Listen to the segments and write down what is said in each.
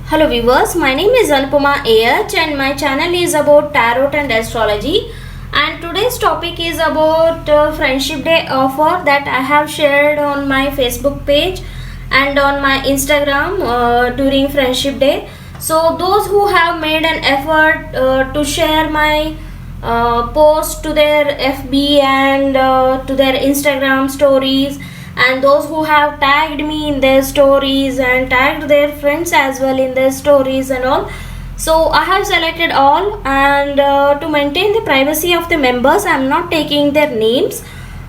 Hello viewers, my name is Anupama AH and my channel is about tarot and astrology, and today's topic is about friendship day offer that I have shared on my Facebook page and on my Instagram during friendship day. So those who have made an effort to share my post to their FB and to their Instagram stories, and those who have tagged me in their stories and tagged their friends as well in their stories and all. So I have selected all, and to maintain the privacy of the members I am not taking their names,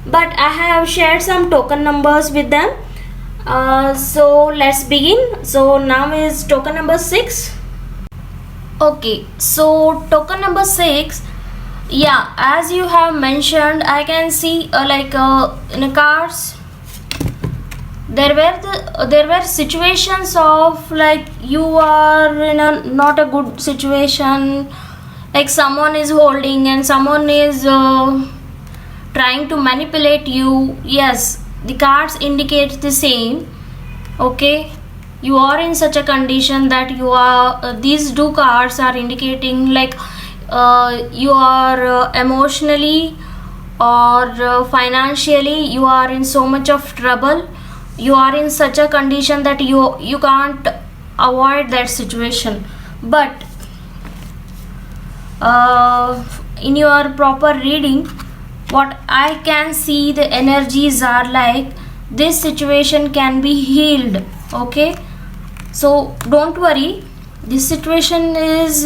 but I have shared some token numbers with them. So let's begin. So now is token number 6. Okay, so token number 6. Yeah, as you have mentioned, I can see in the cards there were situations of like you are in a not a good situation, like someone is holding and someone is trying to manipulate you. Yes, the cards indicate the same. Okay, you are in such a condition that you are these two cards are indicating like you are emotionally or financially you are in so much of trouble. You are in such a condition that you can't avoid that situation, but in your proper reading what I can see, the energies are like this situation can be healed. Okay, so don't worry, this situation is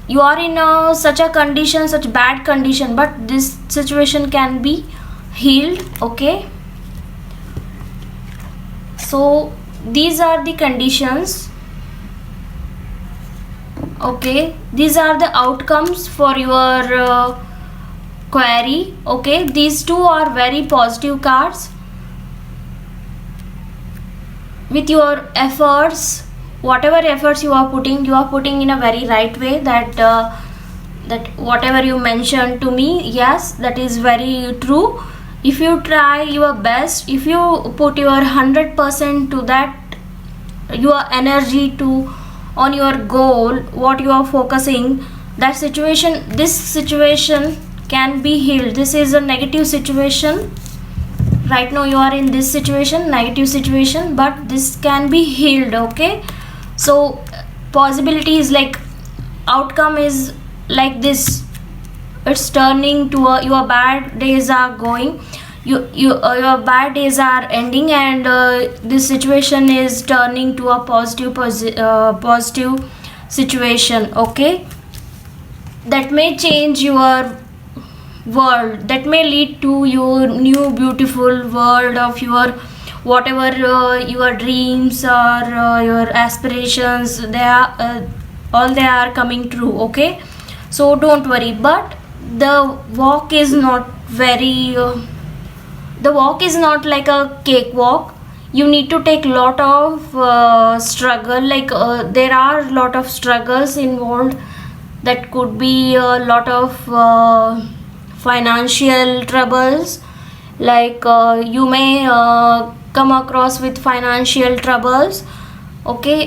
you are in such a condition, such bad condition, but this situation can be healed. Okay, so these are the conditions. Okay, these are the outcomes for your query. Okay, these two are very positive cards. With your efforts, whatever efforts you are putting in a very right way. That whatever you mentioned to me, yes, that is very true. If you try your best, if you put your 100% to that, your energy to on your goal, what you are focusing, that situation, this situation can be healed. This is a negative situation. Right now you are in this situation, negative situation, but this can be healed. Okay, so possibility is like outcome is like this. It's turning to your bad days are going, your bad days are ending, and this situation is turning to a positive situation. Okay, that may change your world, that may lead to your new beautiful world of your whatever your dreams or your aspirations, they are all they are coming true. Okay, so don't worry, but the walk is not very the walk is not like a cakewalk. You need to take lot of struggle, like there are lot of struggles involved. That could be a lot of financial troubles, like you may come across with financial troubles. Okay,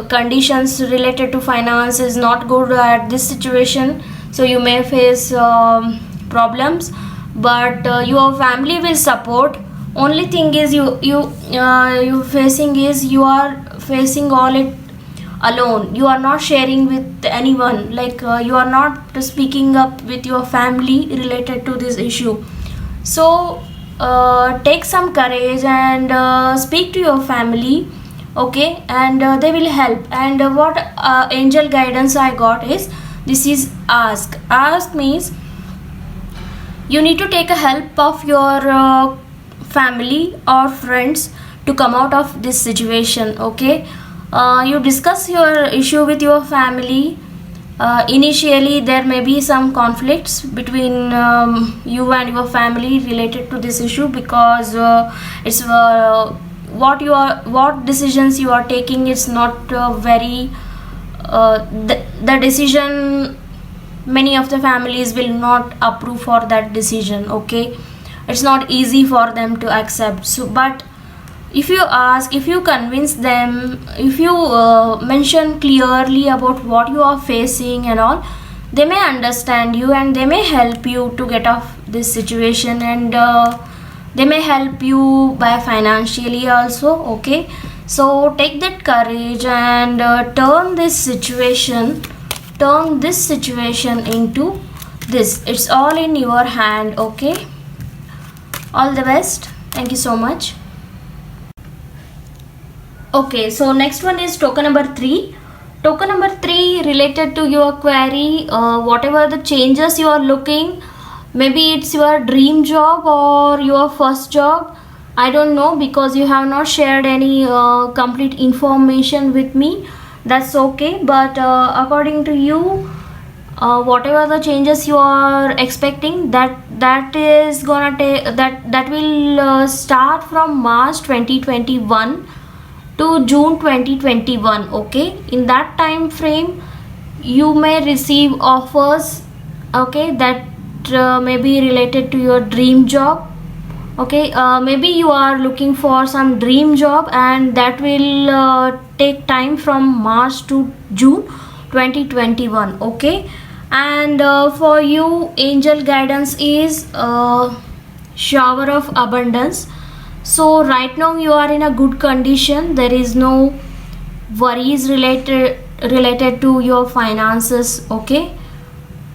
conditions related to finance is not good at this situation, so you may face problems, but your family will support. Only thing is you facing is you are facing all it alone. You are not sharing with anyone, like you are not speaking up with your family related to this issue. So take some courage and speak to your family. Okay, and they will help. And what angel guidance I got is, this is ask means you need to take a help of your family or friends to come out of this situation. Okay, you discuss your issue with your family. Initially there may be some conflicts between you and your family related to this issue, because it's what decisions you are taking is not very the decision, many of the families will not approve for that decision. Okay, it's not easy for them to accept. So but If you ask, if you convince them, if you mention clearly about what you are facing and all, they may understand you and they may help you to get off this situation, and they may help you by financially also. Okay, so take that courage and turn this situation into this. It's all in your hand. Okay, all the best. Thank you so much. Okay, so next one is token number 3. Token number 3 related to your query, whatever the changes you are looking, maybe it's your dream job or your first job. I don't know, because you have not shared any complete information with me. That's okay, but according to you, whatever the changes you are expecting, that is gonna take that will start from March 2021 to June 2021. Okay, in that time frame you may receive offers, okay, that may be related to your dream job. Okay, maybe you are looking for some dream job, and that will take time from March to June 2021. Okay, and for you, angel guidance is shower of abundance. So right now you are in a good condition. There is no worries related to your finances. Okay,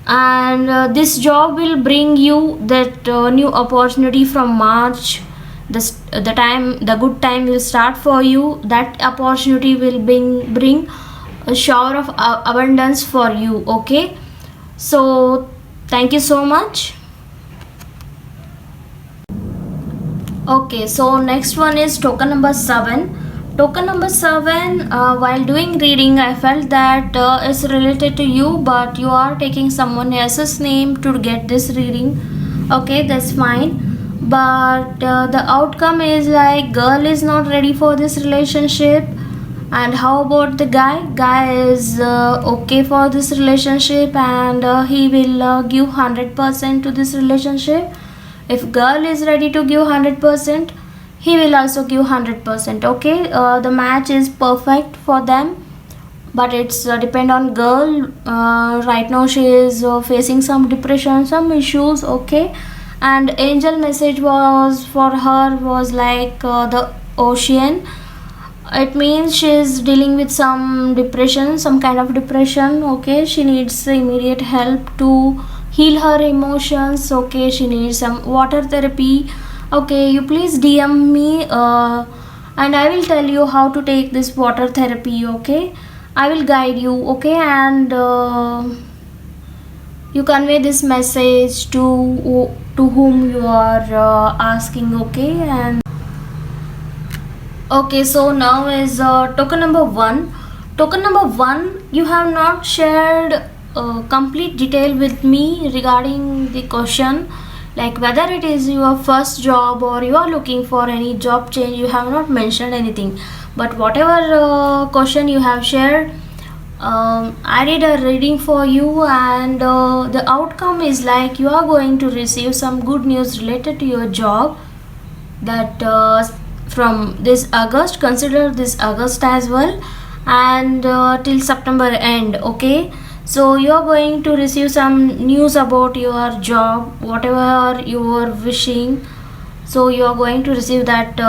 and this job will bring you that new opportunity from March. The good time will start for you. That opportunity will bring a shower of abundance for you. Okay, so thank you so much. Okay, so next one is token number 7. Token number 7, while doing reading, I felt that it's related to you, but you are taking someone else's name to get this reading. Okay, that's fine, but the outcome is like girl is not ready for this relationship. And how about the guy is okay for this relationship, and he will give 100% to this relationship. If girl is ready to give 100%, he will also give 100%. Okay, the match is perfect for them, but it's depend on girl. Right now she is facing some depression, some issues. Okay, and angel message was for her was like the ocean. It means she is dealing with some depression, some kind of depression. Okay, she needs immediate help to heal her emotions. Okay, she needs some water therapy. Okay, you please DM me and I will tell you how to take this water therapy. Okay, I will guide you. Okay, and you convey this message to whom you are asking. Okay, and okay, so now is token number 1. Token number 1, you have not shared complete detail with me regarding the question, like whether it is your first job or you are looking for any job change. You have not mentioned anything, but whatever question you have shared, I did a reading for you, and the outcome is like you are going to receive some good news related to your job, that from this August, consider this August as well, and till September end. Okay, so you are going to receive some news about your job, whatever you are wishing. So you are going to receive that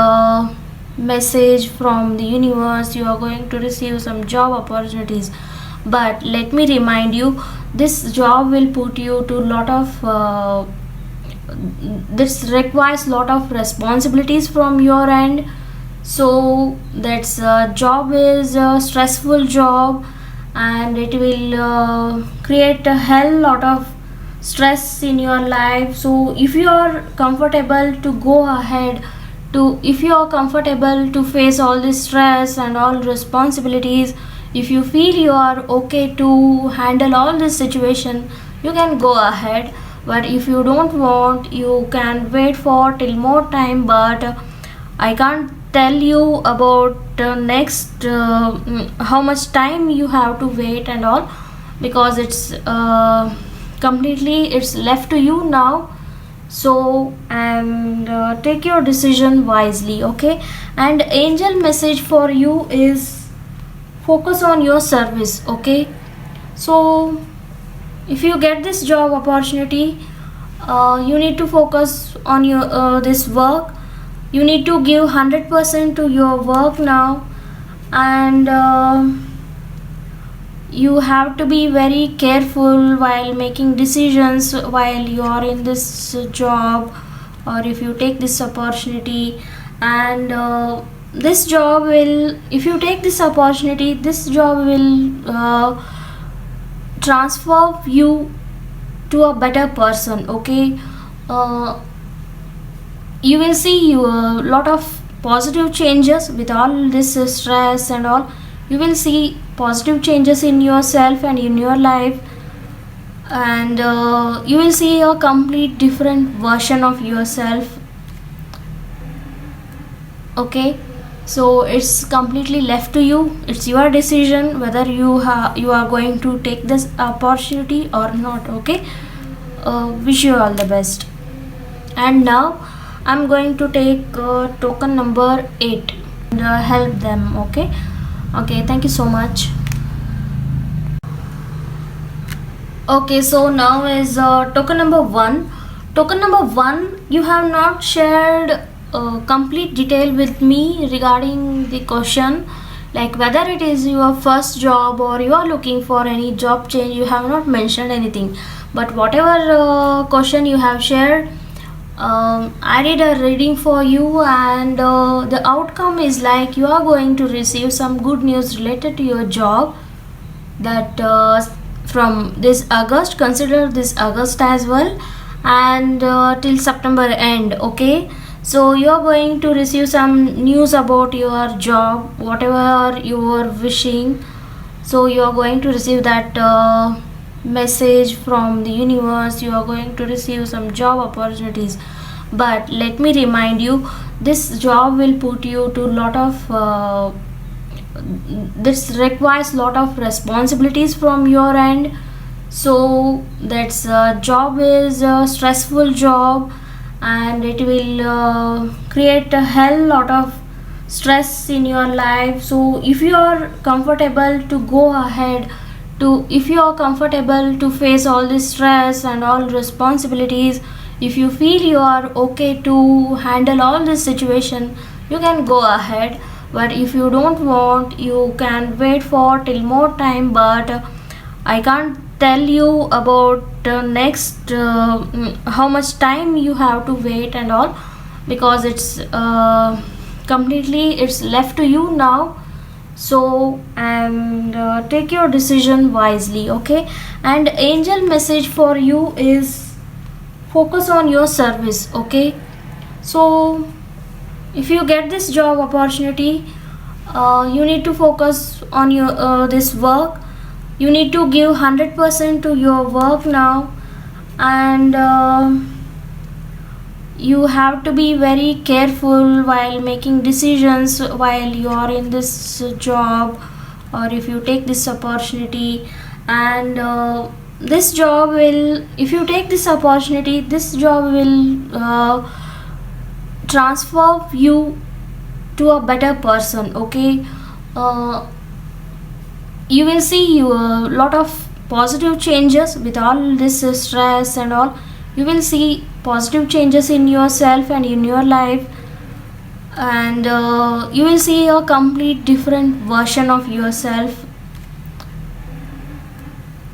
message from the universe. You are going to receive some job opportunities, but let me remind you, this job will put you to lot of this requires lot of responsibilities from your end. So that's job is a stressful job, and it will create a hell lot of stress in your life. So if you are comfortable to go ahead to, if you are comfortable to face all this stress and all responsibilities, if you feel you are okay to handle all this situation, you can go ahead. But if you don't want, you can wait for till more time. But I can't tell you about next how much time you have to wait and all, because it's completely it's left to you now. So and take your decision wisely, okay? And angel message for you is focus on your service, okay? So if you get this job opportunity, you need to focus on your this work. You need to give 100% to your work now, and you have to be very careful while making decisions while you are in this job, or if you take this opportunity. And this job will, if you take this opportunity, this job will transfer you to a better person, okay? uh, you will see a lot of positive changes with all this stress and all. You will see positive changes in yourself and in your life, and you will see a complete different version of yourself, okay? So it's completely left to you. It's your decision whether you are going to take this opportunity or not, okay? Wish you all the best. And now I'm going to take token number 8 and help them, okay? Okay, thank you so much. Okay, so now is token number 1. Token number 1, you have not shared complete detail with me regarding the question, like whether it is your first job or you are looking for any job change. You have not mentioned anything, but whatever question you have shared, I did a reading for you, and the outcome is like you are going to receive some good news related to your job, that from this August, consider this August as well, and till September end, okay? So you are going to receive some news about your job, whatever you are wishing. So you are going to receive that message from the universe. You are going to receive some job opportunities, but let me remind you, this job will put you to lot of this requires lot of responsibilities from your end. So that's job is a stressful job, and it will create a hell lot of stress in your life. So if you are comfortable to go ahead to, if you are comfortable to face all this stress and all responsibilities, if you feel you are okay to handle all this situation, you can go ahead. But if you don't want, you can wait for till more time. But I can't tell you about next how much time you have to wait and all, because it's completely, it's left to you now. So and take your decision wisely, okay? And angel message for you is focus on your service, okay? So if you get this job opportunity, you need to focus on your this work. You need to give 100% to your work now, and you have to be very careful while making decisions while you are in this job, or if you take this opportunity. And this job will, if you take this opportunity, this job will transfer you to a better person, okay? You will see a lot of positive changes with all this stress and all. You will see positive changes in yourself and in your life, and you will see a complete different version of yourself,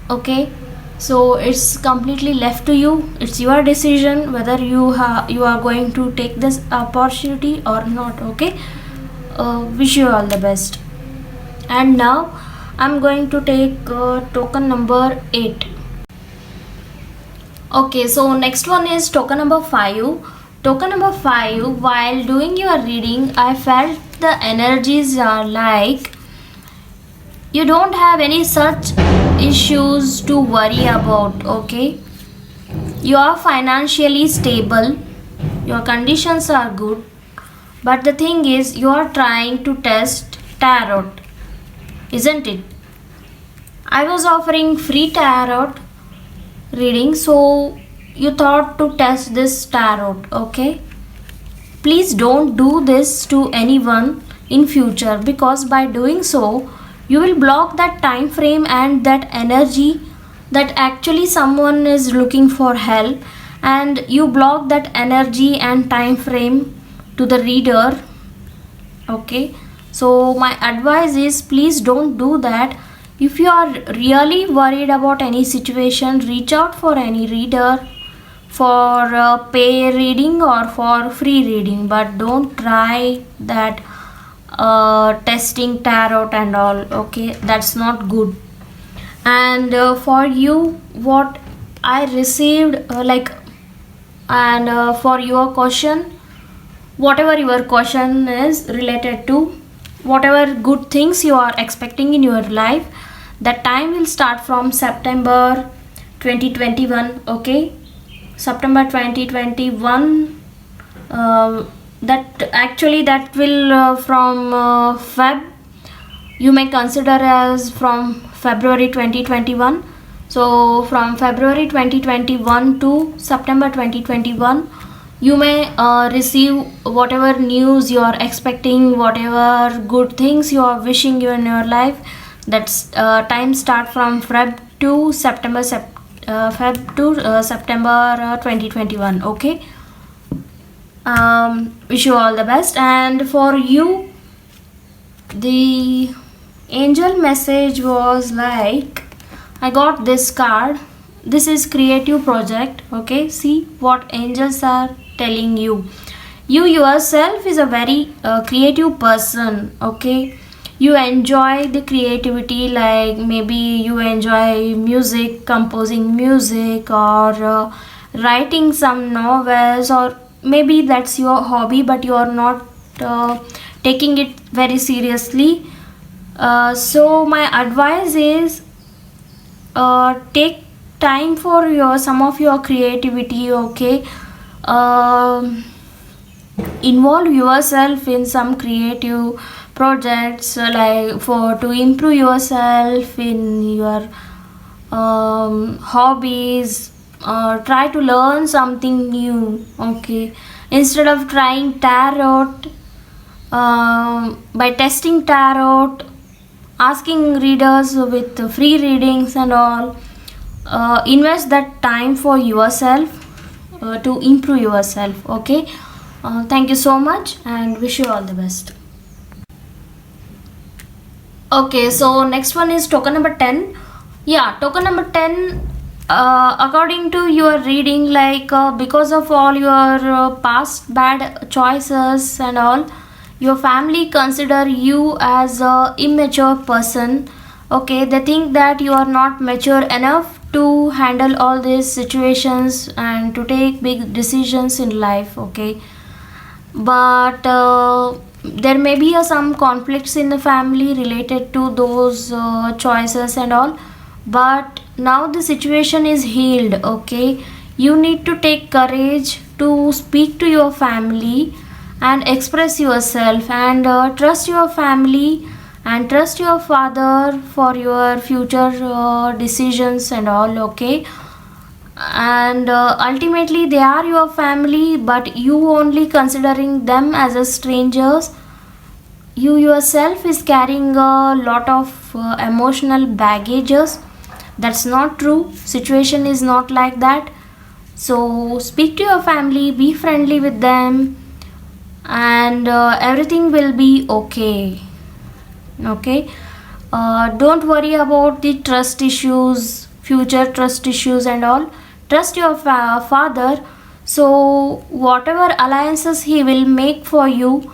okay? So it's completely left to you. It's your decision whether you are going to take this opportunity or not, okay? Wish you all the best. And now I'm going to take token number 8. Okay, so next one is token number 5. Token number 5, while doing your reading, I felt the energies are like you don't have any such issues to worry about, okay? You are financially stable, your conditions are good, but the thing is, you are trying to test tarot, isn't it? I was offering free tarot reading, so you thought to test this tarot. Okay, please don't do this to anyone in future, because by doing so you will block that time frame and that energy that actually someone is looking for help, and you block that energy and time frame to the reader. Okay, so my advice is, please don't do that. If you are really worried about any situation, reach out for any reader for pay reading or for free reading, but don't try that testing tarot and all. Okay, that's not good. And for you, what I received and for your question, whatever your question is related to, whatever good things you are expecting in your life, that time will start from September 2021. Okay, September 2021, that will from Feb, you may consider as from February 2021. So from February 2021 to September 2021, you may receive whatever news you are expecting, whatever good things you are wishing you in your life. That's time start from Feb to September, September 2021. Okay, wish you all the best. And for you, the angel message was like, I got this card. This is creative project. Okay, see what angels are telling you. You yourself is a very creative person. Okay, you enjoy the creativity, like maybe you enjoy music, composing music, or writing some novels, or maybe that's your hobby, but you are not taking it very seriously. So my advice is, take time for some of your creativity. Okay, involve yourself in some creative projects, like for to improve yourself in your hobbies. Try to learn something new. Okay, instead of trying tarot, by testing tarot, asking readers with free readings and all, invest that time for yourself, to improve yourself. Okay, thank you so much and wish you all the best. Okay, so next one is token number 10. Yeah, token number 10, according to your reading, like because of all your past bad choices and all, your family consider you as a immature person. Okay, they think that you are not mature enough to handle all these situations and to take big decisions in life. Okay, but there may be some conflicts in the family related to those choices and all, but now the situation is healed. Okay, you need to take courage to speak to your family and express yourself, and trust your family and trust your father for your future decisions and all. Okay, and ultimately they are your family, but you only considering them as a strangers. You yourself is carrying a lot of emotional baggages. That's not true. Situation is not like that. So speak to your family, be friendly with them, and everything will be okay. Okay, don't worry about the trust issues, future trust issues and all. Trust your father. So whatever alliances he will make for you,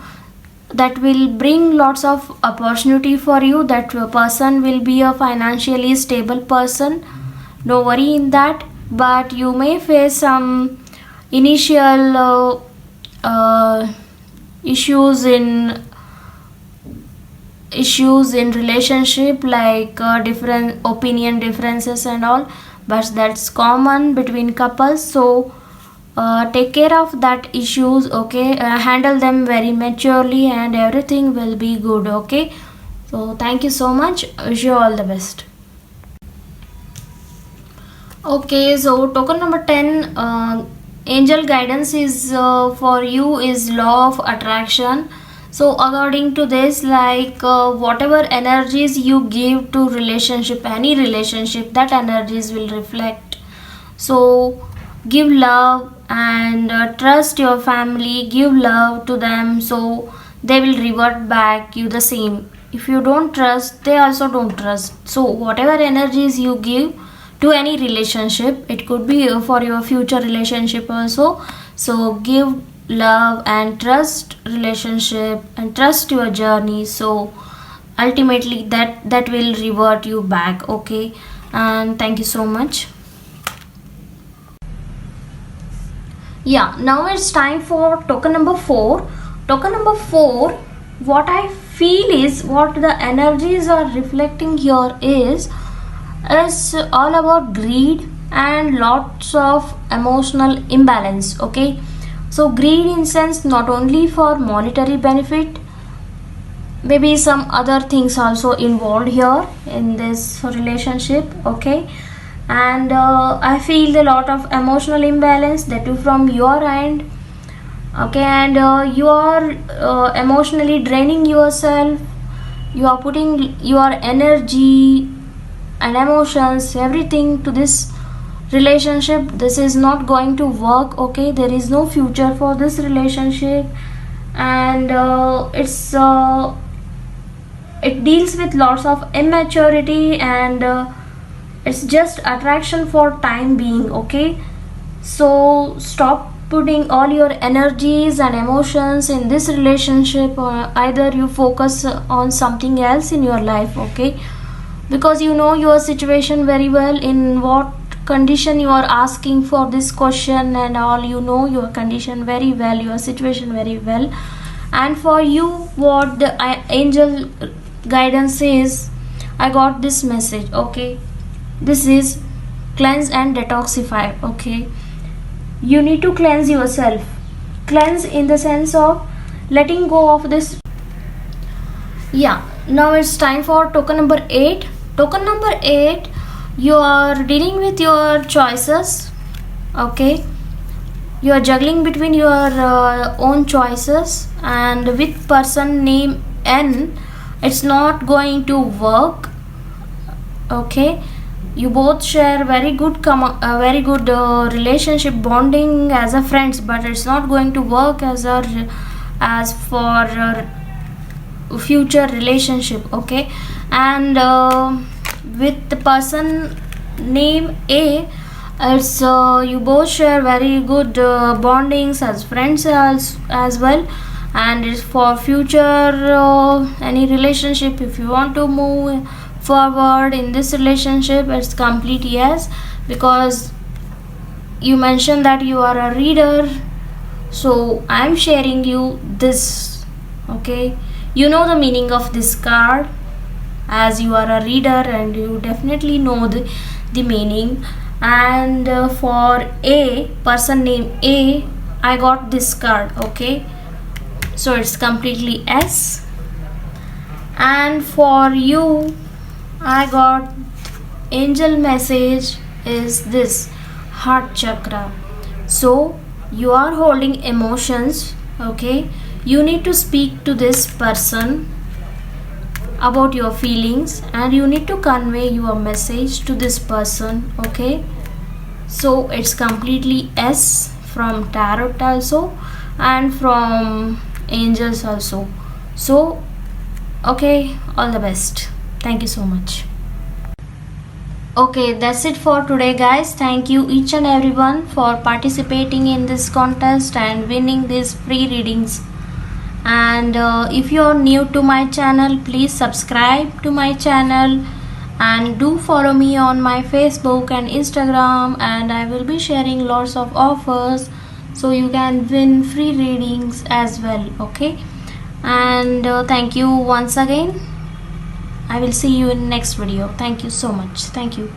that will bring lots of opportunity for you. That person will be a financially stable person, no worry in that. But you may face some initial issues in relationship, like different opinion differences and all, but that's common between couples. So take care of that issues. Okay, handle them very maturely and everything will be good. Okay, so thank you so much, wish you all the best. Okay, so token number 10, angel guidance is for you is law of attraction. So according to this, like whatever energies you give to relationship, any relationship, that energies will reflect. So give love and trust your family, give love to them, so they will revert back you the same. If you don't trust, they also don't trust. So whatever energies you give to any relationship, it could be for your future relationship also, so give love and trust relationship and trust your journey, so ultimately that will revert you back. Okay, and thank you so much. Yeah, now it's time for token number 4. Token number 4, what I feel is what the energies are reflecting here is all about greed and lots of emotional imbalance. Okay, so greed in sense not only for monetary benefit, maybe some other things also involved here in this relationship. Okay, and I feel a lot of emotional imbalance that too from your end. Okay, and you are emotionally draining yourself, you are putting your energy and emotions, everything to this relationship. This is not going to work. Okay, there is no future for this relationship, and it deals with lots of immaturity, and it's just attraction for time being. Okay, so stop putting all your energies and emotions in this relationship, or either you focus on something else in your life. Okay, because you know your situation very well, in what condition you are asking for this question and all, you know your condition very well, your situation very well. And for you, what the angel guidance is, I got this message. Okay, this is cleanse and detoxify. Okay, you need to cleanse yourself. Cleanse in the sense of letting go of this. Yeah, now it's time for token number 8. Token number 8, you are dealing with your choices. Okay, you are juggling between your own choices, and with person name N, it's not going to work. Okay, you both share very good relationship bonding as a friends, but it's not going to work as for future relationship. Okay, and with the person name A, it's you both share very good bondings as friends as well, and it's for future any relationship. If you want to move forward in this relationship, it's complete yes, because you mentioned that you are a reader, so I'm sharing you this. Okay, you know the meaning of this card, as you are a reader and you definitely know the meaning. And for A, person name A, I got this card. Okay, so it's completely S. And for you, I got angel message is this heart chakra. So you are holding emotions. Okay, you need to speak to this person about your feelings, and you need to convey your message to this person. Okay, so it's completely S from tarot also, and from angels also. So okay, all the best. Thank you so much. Okay, that's it for today, guys. Thank you each and everyone for participating in this contest and winning these free readings. And if you are new to my channel, please subscribe to my channel and do follow me on my Facebook and Instagram, and I will be sharing lots of offers so you can win free readings as well. Okay, and thank you once again. I will see you in next video. Thank you so much. Thank you.